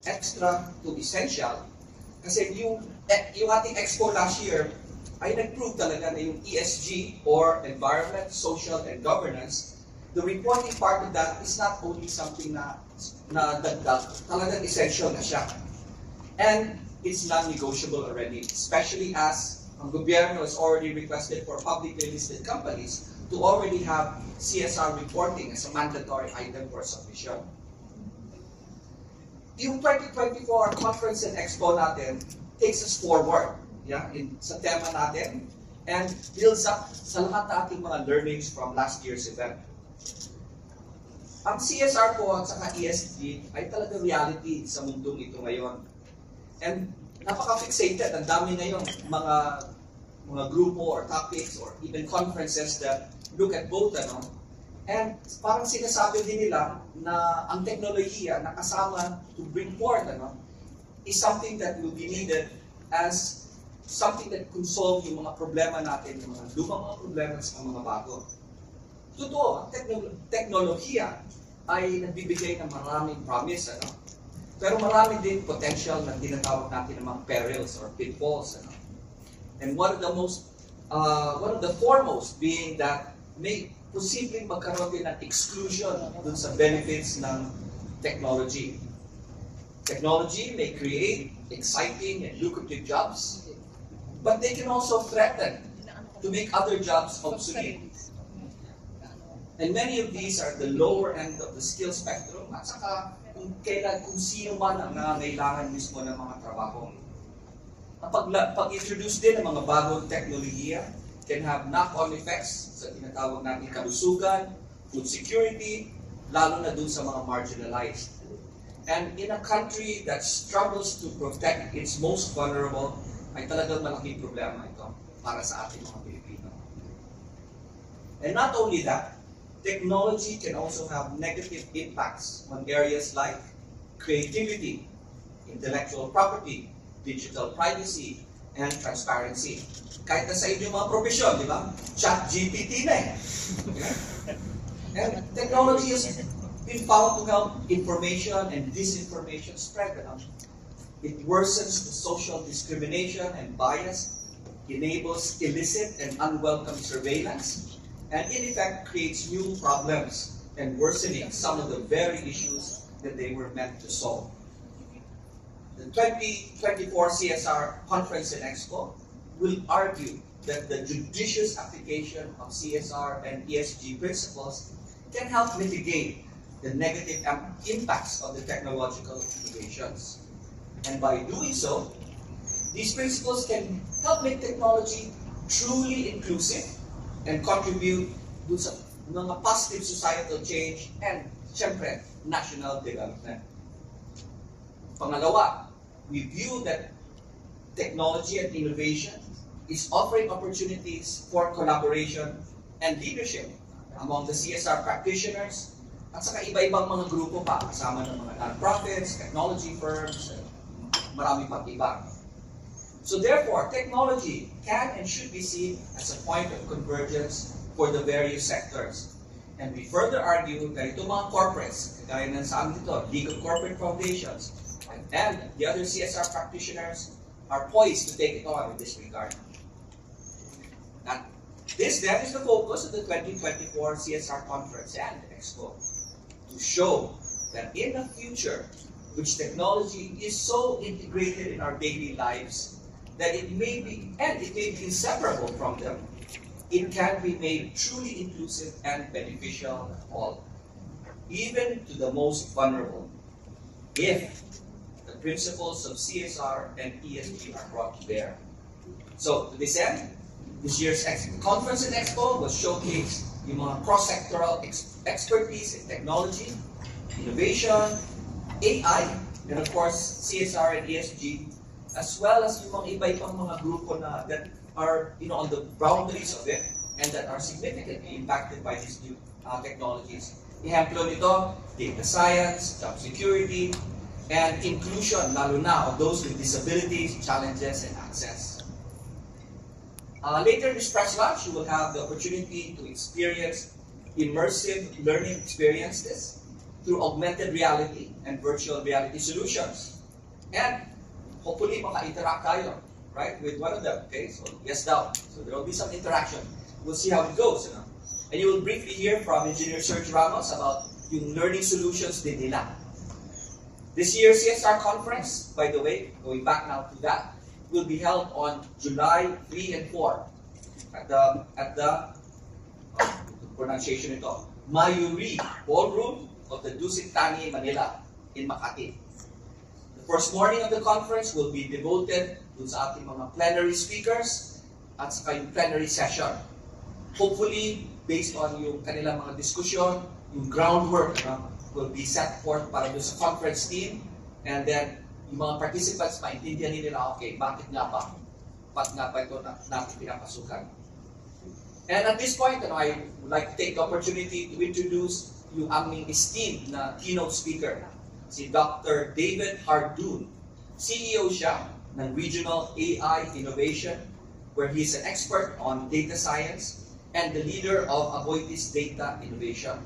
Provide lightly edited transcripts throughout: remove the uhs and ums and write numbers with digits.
extra to essential kasi yung ating expo last year ay nag-prove talaga na yung ESG or environment, social, and governance, the reporting part of that is not only something na dagdag, talagang essential na siya. And it's non-negotiable already, especially as ang gobyerno has already requested for publicly listed companies to already have CSR reporting as a mandatory item for submission. Yung 2024 conference and expo natin takes us forward sa tema natin and builds up sa lahat ng ating mga learnings from last year's event. Ang CSR po at saka ESG ay talaga reality sa mundong ito ngayon. And napaka-fixated, ang dami ngayon mga grupo or topics or even conferences that look at both, and parang sinasabi din nila na ang teknolohiya na kasama to bring forth is something that will be needed as something that can solve yung mga problema natin, yung mga lumang mga problema sa mga bago. Totoo, ang teknolohiya ay nagbibigay ng maraming promise, pero marami din potential na tinatawag natin ng mga perils or pitfalls. And one of the foremost being that may posibleng magkaroon din ng exclusion dun sa benefits ng technology. Technology may create exciting and lucrative jobs, but they can also threaten to make other jobs obsolete. And many of these are the lower end of the skill spectrum at saka kung sino man ang nangangailangan mismo ng mga trabaho. Pag-introduce din ng mga bagong teknolohiya can have knock-on effects sa tinatawag natin kalusugan, food security, lalo na dun sa mga marginalized. And in a country that struggles to protect its most vulnerable, ay talagang malaking problema ito para sa ating mga Pilipino. And not only that, technology can also have negative impacts on areas like creativity, intellectual property, digital privacy, and transparency. Kahit na sa inyong mga profesyon, di ba? ChatGPT na And technology has been found to help information and disinformation spread. It worsens the social discrimination and bias, enables illicit and unwelcome surveillance, and in effect creates new problems and worsening some of the very issues that they were meant to solve. The 2024 CSR Conference and Expo will argue that the judicious application of CSR and ESG principles can help mitigate the negative impacts of the technological innovations. And by doing so, these principles can help make technology truly inclusive and contribute to mga positive societal change and, syempre, national development. Pangalawa, we view that technology and innovation is offering opportunities for collaboration and leadership among the CSR practitioners at saka iba-ibang mga grupo pa, kasama ng mga non-profits, technology firms, marami pang iba. So therefore, technology can and should be seen as a point of convergence for the various sectors. And we further argue that itong mga corporates, kagaya ng sa amin dito, League of Corporate Foundations, and the other CSR practitioners are poised to take it on in this regard. Now, this then is the focus of the 2024 CSR Conference and Expo, to show that in the future, which technology is so integrated in our daily lives that it may be inseparable from them, it can be made truly inclusive and beneficial to all, even to the most vulnerable, if the principles of CSR and ESG are brought to bear. So, to this end, this year's Conference and Expo will showcase yung mga cross-sectoral expertise in technology, innovation, AI, and of course, CSR and ESG, as well as yung mga iba-ibang mga grupo that are on the boundaries of it and that are significantly impacted by these new technologies. Ehemplo nito, data science, job security, and inclusion, lalo na of those with disabilities, challenges, and access. Later in this press launch, you will have the opportunity to experience immersive learning experiences through augmented reality and virtual reality solutions. And hopefully maka-interact tayo, right, with one of them. Okay, so yes daw. So there will be some interaction. We'll see how it goes. And you will briefly hear from Engineer Serge Ramos about yung learning solutions din nila. This year's CSR conference, by the way, going back now to that, will be held on July 3 and 4 at the pronunciation ito, Mayuri Ballroom of the Dusit Thani, Manila, in Makati. The first morning of the conference will be devoted dun sa ating mga plenary speakers at saka yung plenary session. Hopefully, based on yung kanilang mga diskusyon, yung groundwork will be set forth para dun sa conference team, and then yung mga participants maintindihan nila, okay, bakit nga ba ito natin pinapasukan. And at this point, I would like to take the opportunity to introduce yung aming esteemed na keynote speaker, si Dr. David Hardun. CEO siya ng Regional AI Innovation, where he is an expert on data science and the leader of Aboitiz Data Innovation.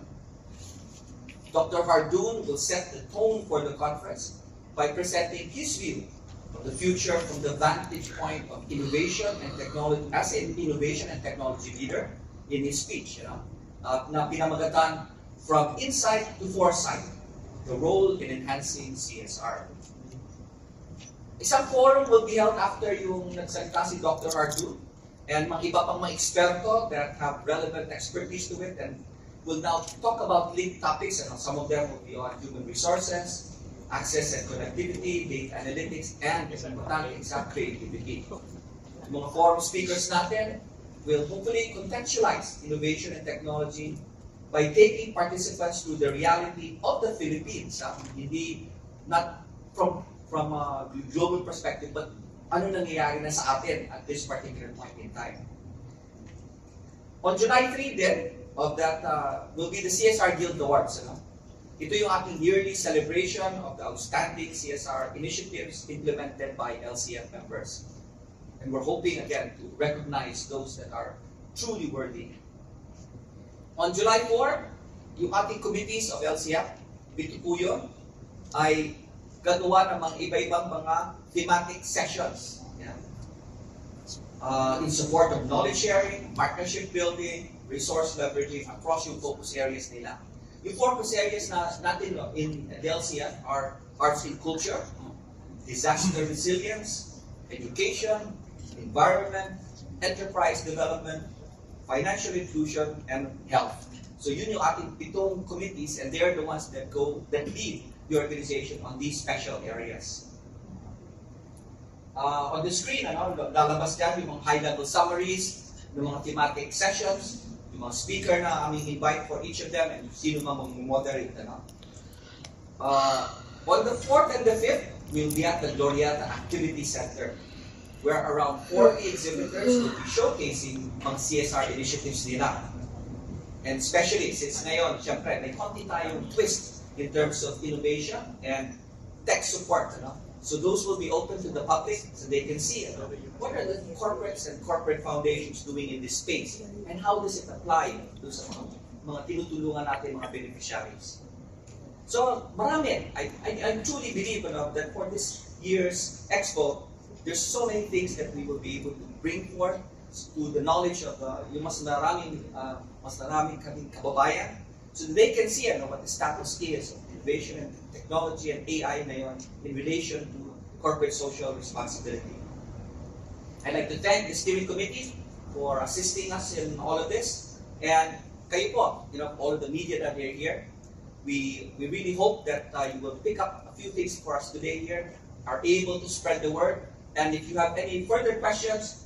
Dr. Hardun will set the tone for the conference by presenting his view of the future from the vantage point of innovation and technology, as an innovation and technology leader in his speech, na pinamagatan From Insight to Foresight, the role in enhancing CSR. Isang forum will be held after yung nagsalita si Dr. Hardun and mga iba pang mga eksperto that have relevant expertise to it and will now talk about linked topics, and some of them will be on human resources, access and connectivity, data analytics, and importante sa creativity. Yung mga forum speakers natin will hopefully contextualize innovation and technology by taking participants to the reality of the Philippines. Hindi, not from a global perspective, but ano nangyayari na sa atin at this particular point in time. On July 3 then, of that will be the CSR Guild Awards. Ito yung ating yearly celebration of the outstanding CSR initiatives implemented by LCF members. And we're hoping again to recognize those that are truly worthy. On July 4, yung ating committees of LCF, Bitukuyon, ay gagawa ng mga iba-ibang mga thematic sessions in support of knowledge sharing, partnership building, resource leveraging across yung focus areas nila. Yung focus areas natin in the LCF are arts and culture, disaster resilience, education, environment, enterprise development, financial inclusion, and health. So yun yung ating 7 committees, and they're the ones that lead the organization on these special areas. On the screen, lalabas dyan yung mga high-level summaries ng mga thematic sessions, yung mga speaker na aming invite for each of them, and sino man mag-moderate. On the 4th and the 5th, we'll be at the Glorieta Activity Center, where around 40 exhibitors will be showcasing mga CSR initiatives nila. And especially since ngayon, syempre, may konti tayong twist in terms of innovation and tech support. So those will be open to the public so they can see what are the corporates and corporate foundations doing in this space and how does it apply to sa mga tinutulungan natin mga beneficiaries. So marami. I truly believe that for this year's Expo, there's so many things that we will be able to bring forth to the knowledge of yung mas maraming kaming kababayan, so they can see what the status is of innovation and technology and AI ngayon in relation to corporate social responsibility. I'd like to thank the steering committee for assisting us in all of this, and kayo po, all of the media that are here. We really hope that you will pick up a few things for us today here, are able to spread the word, and if you have any further questions,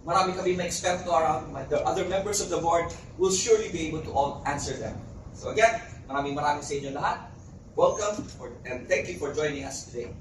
marami kami may eksperto around, the other members of the board will surely be able to all answer them. So again, maraming sa inyo lahat. Welcome and thank you for joining us today.